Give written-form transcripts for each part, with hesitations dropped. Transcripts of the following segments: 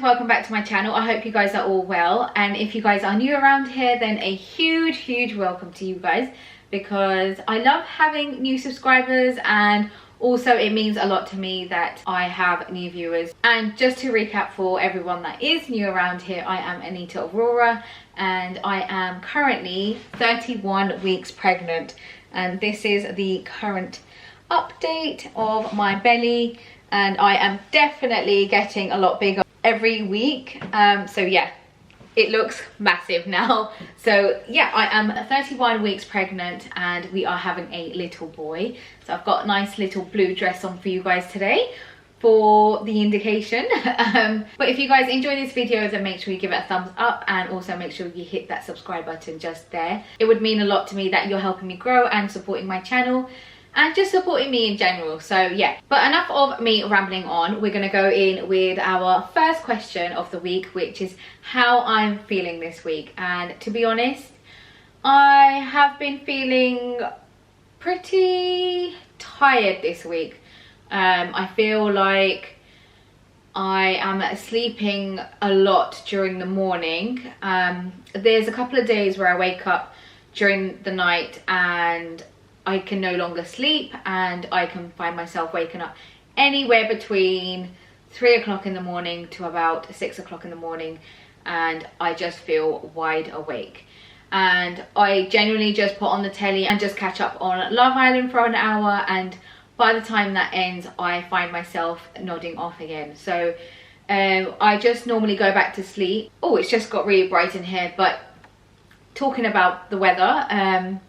welcome back to my channel. I hope you guys are all well, and if you guys are new around here, then a huge welcome to you guys, because I love having new subscribers, and also it means a lot to me that I have new viewers. And just to recap for everyone that is new around here, I am Anita Arora and I am currently 31 weeks pregnant, and this is the current update of my belly, and I am definitely getting a lot bigger every week. So yeah, it looks massive now. So yeah, I am 31 weeks pregnant and we are having a little boy. So I've got a nice little blue dress on for you guys today for the indication. But if you guys enjoy this video, then make sure you give it a thumbs up, and also make sure you hit that subscribe button just there. It would mean a lot to me that you're helping me grow and supporting my channel, and just supporting me in general. So yeah, but enough of me rambling on. We're gonna go in with our first question of the week, which is how I'm feeling this week. And to be honest, I have been feeling pretty tired this week. I feel like I am sleeping a lot during the morning. There's a couple of days where I wake up during the night and I can no longer sleep, and I can find myself waking up anywhere between 3 o'clock in the morning to about 6 o'clock in the morning, and I just feel wide awake. And I genuinely just put on the telly and just catch up on Love Island for an hour, and by the time that ends I find myself nodding off again. So I just normally go back to sleep. Oh, it's just got really bright in here. But talking about the weather,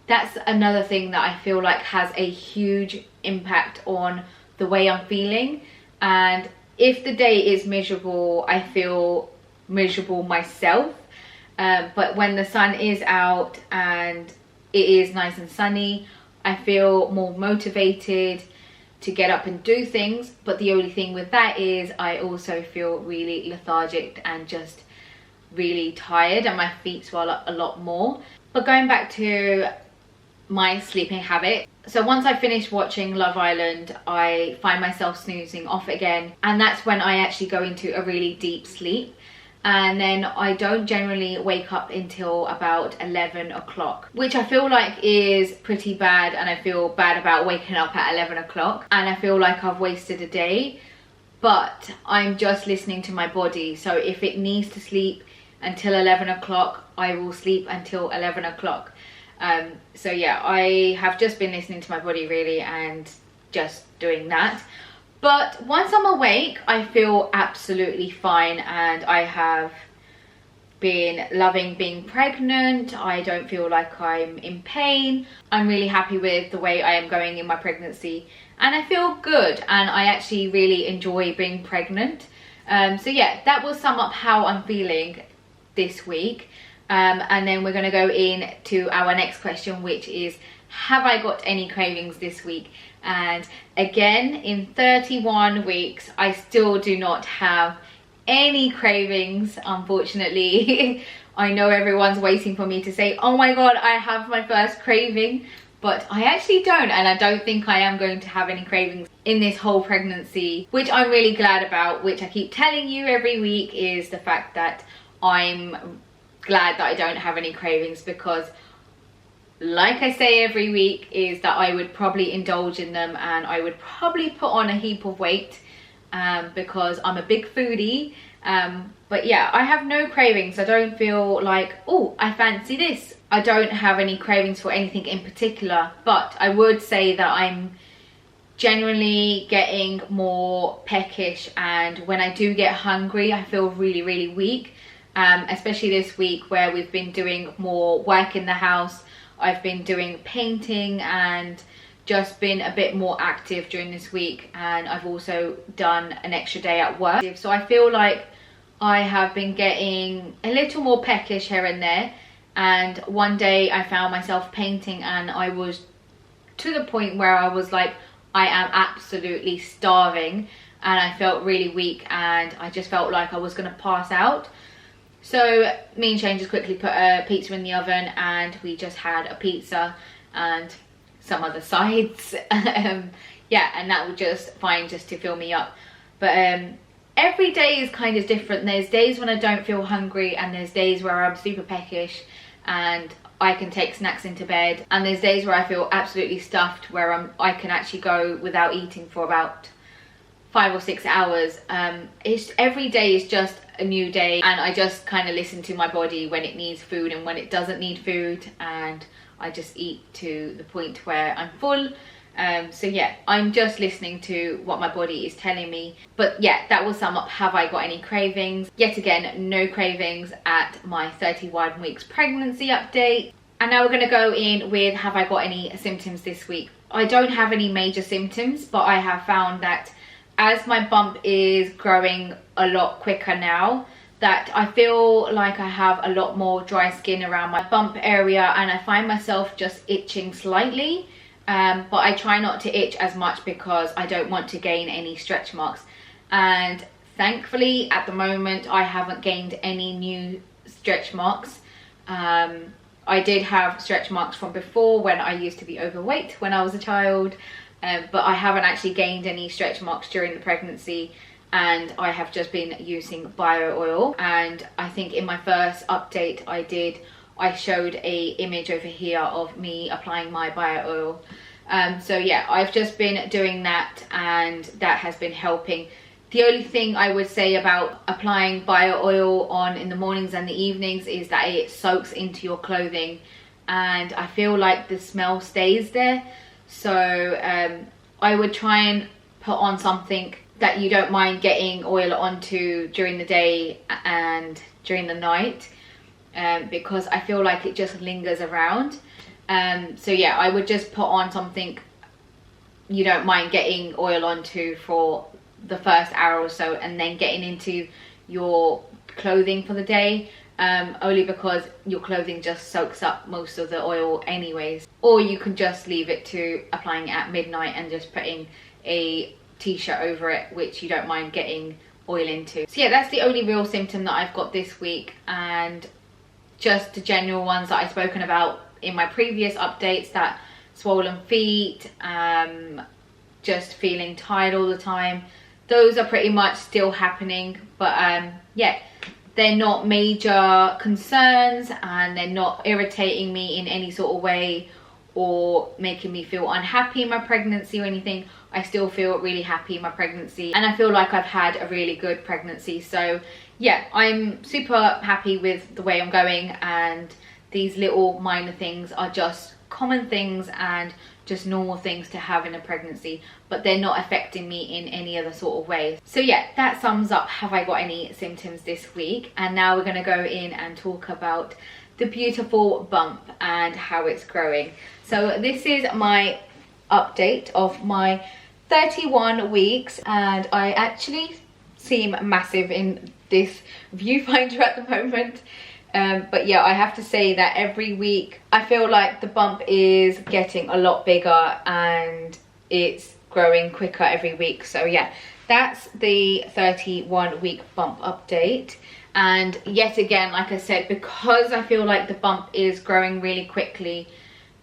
that's another thing that I feel like has a huge impact on the way I'm feeling. And if the day is miserable, I feel miserable myself. But when the sun is out and it is nice and sunny, I feel more motivated to get up and do things. But the only thing with that is I also feel really lethargic and just really tired, and my feet swell up a lot more. But going back to my sleeping habit, so once I finish watching Love Island, I find myself snoozing off again, and that's when I actually go into a really deep sleep. And then I don't generally wake up until about 11 o'clock, which I feel like is pretty bad, and I feel bad about waking up at 11 o'clock, and I feel like I've wasted a day. But I'm just listening to my body, so if it needs to sleep until 11 o'clock, I will sleep until 11 o'clock. So yeah, I have just been listening to my body really, and just doing that. But once I'm awake, I feel absolutely fine, and I have been loving being pregnant. I don't feel like I'm in pain. I'm really happy with the way I am going in my pregnancy, and I feel good, and I actually really enjoy being pregnant. So yeah, that will sum up how I'm feeling this week. And then we're going to go in to our next question, which is, have I got any cravings this week? And again, in 31 weeks, I still do not have any cravings, unfortunately. I know everyone's waiting for me to say, oh my god, I have my first craving, but I actually don't, and I don't think I am going to have any cravings in this whole pregnancy, which I'm really glad about, which I keep telling you every week, is the fact that I'm glad that I don't have any cravings, because like I say every week, is that I would probably indulge in them, and I would probably put on a heap of weight, because I'm a big foodie. But yeah, I have no cravings. I don't feel like, oh, I fancy this. I don't have any cravings for anything in particular, but I would say that I'm generally getting more peckish, and when I do get hungry, I feel really weak. Especially this week where we've been doing more work in the house. I've been doing painting and just been a bit more active during this week, and I've also done an extra day at work. So I feel like I have been getting a little more peckish here and there. And one day I found myself painting, and I was to the point where I was like, I am absolutely starving, and I felt really weak, and I just felt like I was going to pass out. So me and Shane just quickly put a pizza in the oven, and we just had a pizza and some other sides. Yeah, and that was just fine just to fill me up. But every day is kind of different. There's days when I don't feel hungry, and there's days where I'm super peckish and I can take snacks into bed, and there's days where I feel absolutely stuffed, where I can actually go without eating for about 5 or 6 hours. Every day is just a new day, and I just kind of listen to my body when it needs food and when it doesn't need food, and I just eat to the point where I'm full. So yeah, I'm just listening to what my body is telling me. But yeah, that will sum up have I got any cravings. Yet again, no cravings at my 31 weeks pregnancy update. And now we're going to go in with have I got any symptoms this week. I don't have any major symptoms, but I have found that as my bump is growing a lot quicker now, that I feel like I have a lot more dry skin around my bump area, and I find myself just itching slightly. But I try not to itch as much because I don't want to gain any stretch marks. And thankfully, at the moment, I haven't gained any new stretch marks. I did have stretch marks from before when I used to be overweight when I was a child. But I haven't actually gained any stretch marks during the pregnancy, and I have just been using bio oil. And I think in my first update I showed a image over here of me applying my bio oil. So yeah, I've just been doing that, and that has been helping. The only thing I would say about applying bio oil on in the mornings and the evenings is that it soaks into your clothing, and I feel like the smell stays there. So I would try and put on something that you don't mind getting oil onto during the day and during the night, because I feel like it just lingers around. So yeah, I would just put on something you don't mind getting oil onto for the first hour or so, and then getting into your clothing for the day. Only because your clothing just soaks up most of the oil anyways. Or you can just leave it to applying it at midnight and just putting a t-shirt over it, which you don't mind getting oil into. So yeah, that's the only real symptom that I've got this week, and just the general ones that I've spoken about in my previous updates, that swollen feet, just feeling tired all the time. Those are pretty much still happening, but yeah, they're not major concerns, and they're not irritating me in any sort of way or making me feel unhappy in my pregnancy or anything. I still feel really happy in my pregnancy, and I feel like I've had a really good pregnancy. So yeah, I'm super happy with the way I'm going, and these little minor things are just common things and just normal things to have in a pregnancy, but they're not affecting me in any other sort of way. So yeah, that sums up have I got any symptoms this week. And now we're going to go in and talk about the beautiful bump and how it's growing. So this is my update of my 31 weeks, and I actually seem massive in this viewfinder at the moment. But yeah, I have to say that every week I feel like the bump is getting a lot bigger and it's growing quicker every week. So yeah, that's the 31 week bump update. And yet again, like I said, because I feel like the bump is growing really quickly,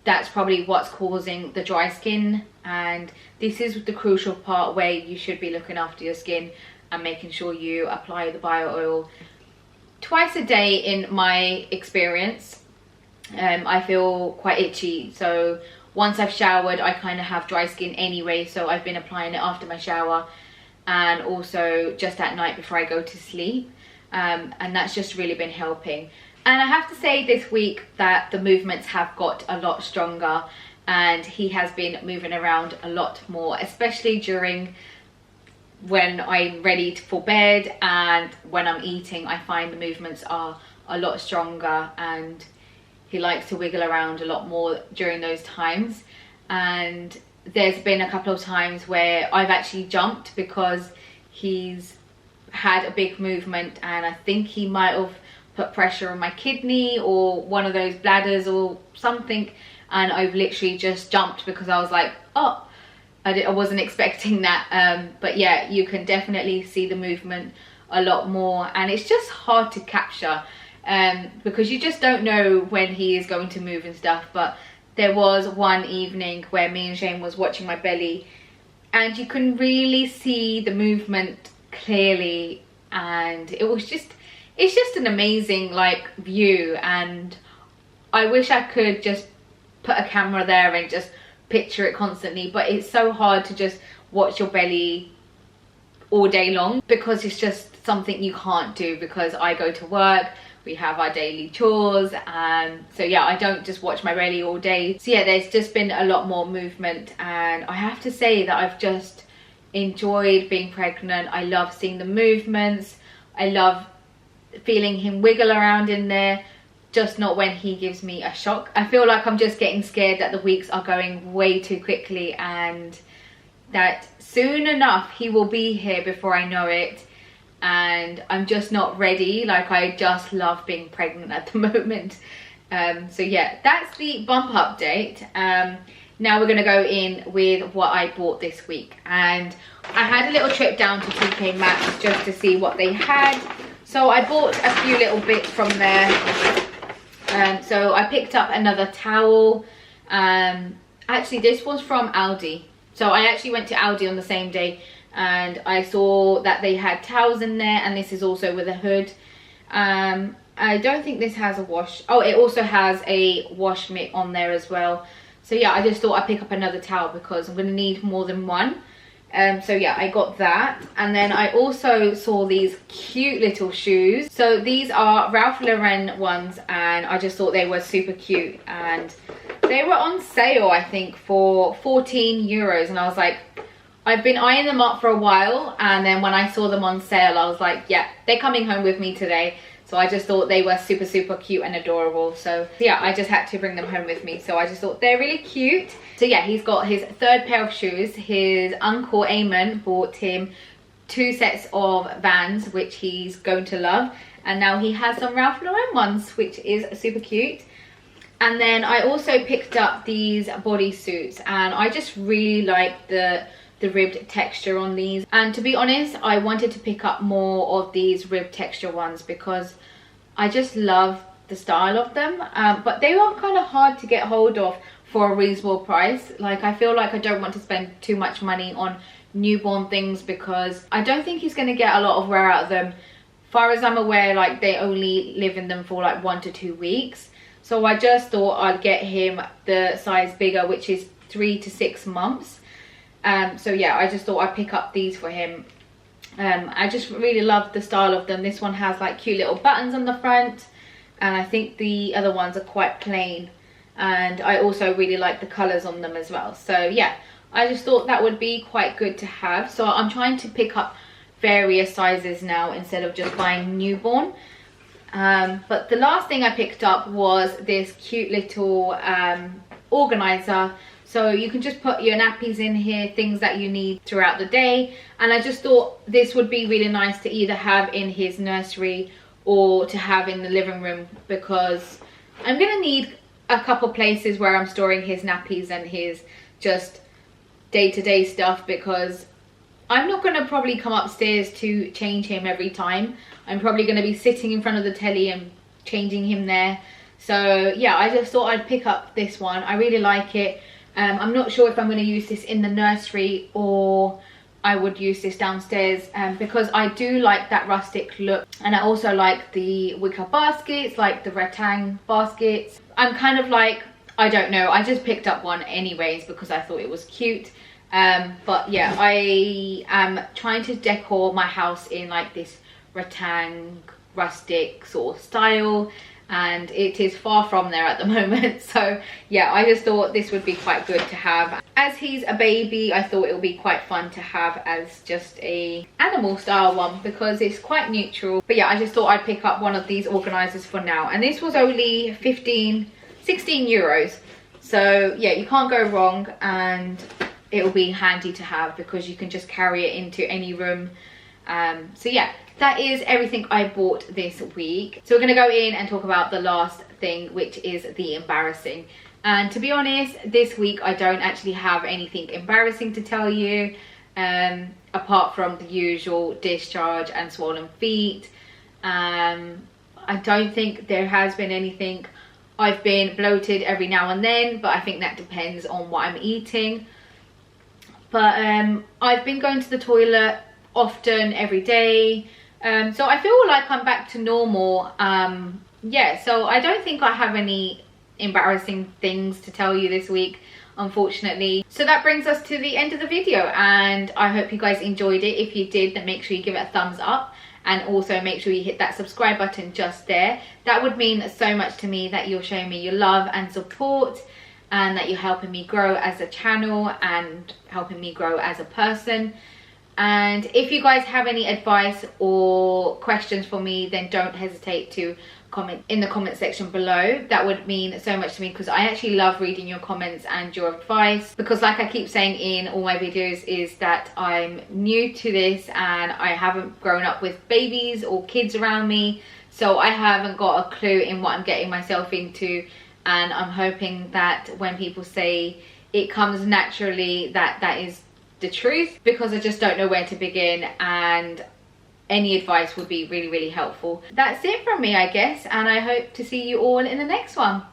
that's probably what's causing the dry skin. And this is the crucial part where you should be looking after your skin and making sure you apply the bio oil twice a day. In my experience, I feel quite itchy, so once I've showered I kind of have dry skin anyway, so I've been applying it after my shower and also just at night before I go to sleep, and that's just really been helping. And I have to say this week that the movements have got a lot stronger, and he has been moving around a lot more, especially during when I'm ready for bed and when I'm eating. I find the movements are a lot stronger, and he likes to wiggle around a lot more during those times. And there's been a couple of times where I've actually jumped because he's had a big movement, and I think he might have put pressure on my kidney or one of those bladders or something, and I've literally just jumped because I was like, oh, I wasn't expecting that. But yeah, you can definitely see the movement a lot more, and it's just hard to capture because you just don't know when he is going to move and stuff. But there was one evening where me and Shane was watching my belly, and you can really see the movement clearly, and it's just an amazing like view, and I wish I could just put a camera there and just picture it constantly, but it's so hard to just watch your belly all day long because it's just something you can't do, because I go to work, we have our daily chores, so yeah, I don't just watch my belly all day. So yeah, there's just been a lot more movement, and I have to say that I've just enjoyed being pregnant. I love seeing the movements, I love feeling him wiggle around in there, just not when he gives me a shock. I feel like I'm just getting scared that the weeks are going way too quickly, and that soon enough he will be here before I know it, and I'm just not ready. Like, I just love being pregnant at the moment. So yeah, that's the bump update. Now we're gonna go in with what I bought this week, and I had a little trip down to TK Maxx just to see what they had. So I bought a few little bits from there. So I picked up another towel. Actually, this was from Aldi. So I actually went to Aldi on the same day, and I saw that they had towels in there, and this is also with a hood. I don't think this has a wash. Oh, it also has a wash mitt on there as well. So yeah, I just thought I'd pick up another towel because I'm going to need more than one. So yeah, I got that. And then I also saw these cute little shoes. So these are Ralph Lauren ones, and I just thought they were super cute, and they were on sale, I think, for 14 euros. And I was like, I've been eyeing them up for a while, and then when I saw them on sale, I was like, yeah, they're coming home with me today. So I just thought they were super, super cute and adorable. So yeah, I just had to bring them home with me. So I just thought they're really cute. So yeah, he's got his third pair of shoes. His uncle Eamon bought him 2 sets of Vans, which he's going to love. And now he has some Ralph Lauren ones, which is super cute. And then I also picked up these bodysuits, and I just really like the ribbed texture on these. And to be honest, I wanted to pick up more of these ribbed texture ones because I just love the style of them, but they are kind of hard to get hold of for a reasonable price. Like, I feel like I don't want to spend too much money on newborn things because I don't think he's going to get a lot of wear out of them. Far as I'm aware, like, they only live in them for like 1 to 2 weeks. So I just thought I'd get him the size bigger, which is 3 to 6 months. So yeah, I just thought I'd pick up these for him. I just really love the style of them. This one has like cute little buttons on the front, and I think the other ones are quite plain. And I also really like the colours on them as well. So yeah, I just thought that would be quite good to have. So I'm trying to pick up various sizes now instead of just buying newborn. But the last thing I picked up was this cute little organizer. So you can just put your nappies in here, things that you need throughout the day. And I just thought this would be really nice to either have in his nursery or to have in the living room, because I'm going to need a couple places where I'm storing his nappies and his just day-to-day stuff, because I'm not going to probably come upstairs to change him every time. I'm probably going to be sitting in front of the telly and changing him there. So yeah, I just thought I'd pick up this one. I really like it. I'm not sure if I'm going to use this in the nursery or I would use this downstairs, because I do like that rustic look, and I also like the wicker baskets, like the rattan baskets. I'm kind of like, I don't know, I just picked up one anyways because I thought it was cute. But yeah, I am trying to decor my house in like this rattan rustic sort of style, and it is far from there at the moment. So yeah, I just thought this would be quite good to have. As he's a baby, I thought it would be quite fun to have as just a animal style one because it's quite neutral. But yeah, I just thought I'd pick up one of these organizers for now, and this was only 16 euros. So yeah, you can't go wrong, and it will be handy to have because you can just carry it into any room. So yeah, that is everything I bought this week. So we're going to go in and talk about the last thing, which is the embarrassing. And to be honest, this week I don't actually have anything embarrassing to tell you, apart from the usual discharge and swollen feet. I don't think there has been anything. I've been bloated every now and then, but I think that depends on what I'm eating. But I've been going to the toilet often, every day. So I feel like I'm back to normal. Yeah, so I don't think I have any embarrassing things to tell you this week, unfortunately. So that brings us to the end of the video, and I hope you guys enjoyed it. If you did, then make sure you give it a thumbs up, and also make sure you hit that subscribe button just there. That would mean so much to me, that you're showing me your love and support, and that you're helping me grow as a channel and helping me grow as a person. And if you guys have any advice or questions for me, then don't hesitate to comment in the comment section below. That would mean so much to me, because I actually love reading your comments and your advice, because like I keep saying in all my videos, is that I'm new to this and I haven't grown up with babies or kids around me, so I haven't got a clue in what I'm getting myself into. And I'm hoping that when people say it comes naturally, that is the truth, because I just don't know where to begin, and any advice would be really, really helpful. That's it from me, I guess, and I hope to see you all in the next one.